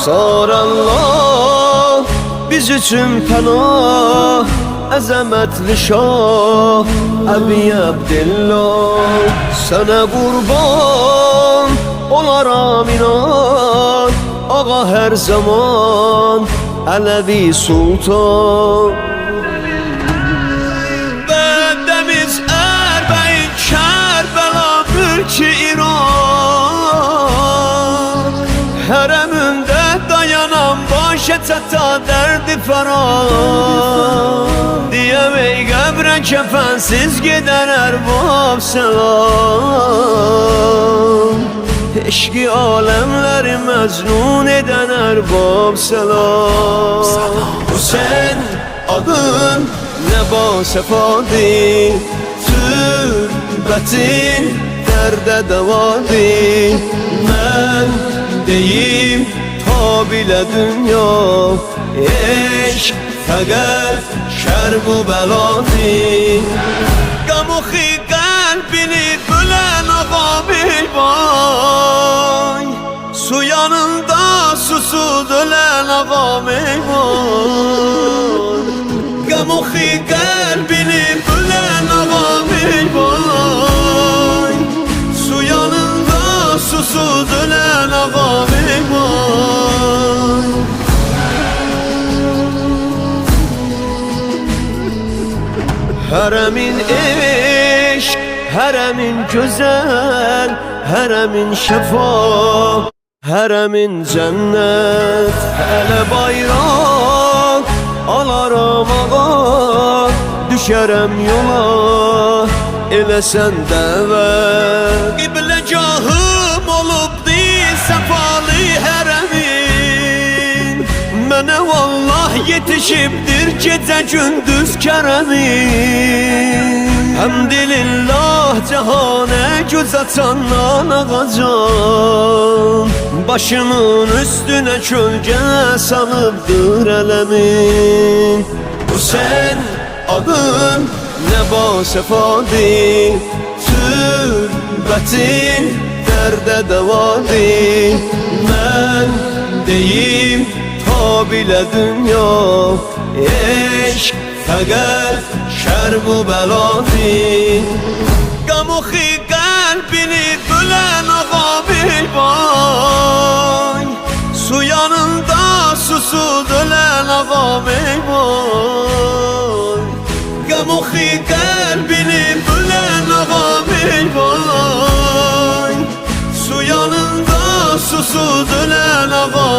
Sarallah biz üçün pənah, əzəmətli şah Əbi Abdillah. Sənə qurban olaram inan, ağa hər zaman Ələvi Sultan. Bədəmiz ərbəyin Kərbəla mülki İran, hərəmündə dayanan başa çata dərdi fəran. Diyəm ey qəbrə kəfənsiz gedər ərbab səlam, eşqi aləmləri məcnun edən ərbab səlam. Hüseyn adın nə basəfadir, türbətin dərdə dəvadir. Mən deyim tabilə dünya, eşq fəqət şərq u bəladir. Qamuxi qəlbini bölən ağam ey vay, su yanında susuz ölən ağam ey vay. Qamuxi qəlbini bölən ağam ey vay, su yanında susuz ölən ağam ey vay. Hərəmin eşq, hərəmin gözəl, hərəmin şəfa, hərəmin cənnət. Hələ bayraq alaram ağa, düşərəm yola, eləsən dəvət. Qibləgahım olubdur səfalı hərəmin, mənə vallah yetişibdir gecə gündüz kərəmin. Həmdilillah cəhanə göz açandan ağacan, başımın üstünə kölgə salıbdır ələmin. Hüseyn adın nə basəfadir, türbətin dərdə dəvadir. Mən deyim tabilə dünya, eşq fəqət şərq u bəladir. Qamuxi qəlbini bölən ağam ey vay, su yanında susuz ölən ağam ey vay. Qamuxi qəlbini bölən ağam ey vay, su yanında susuz ölən ağam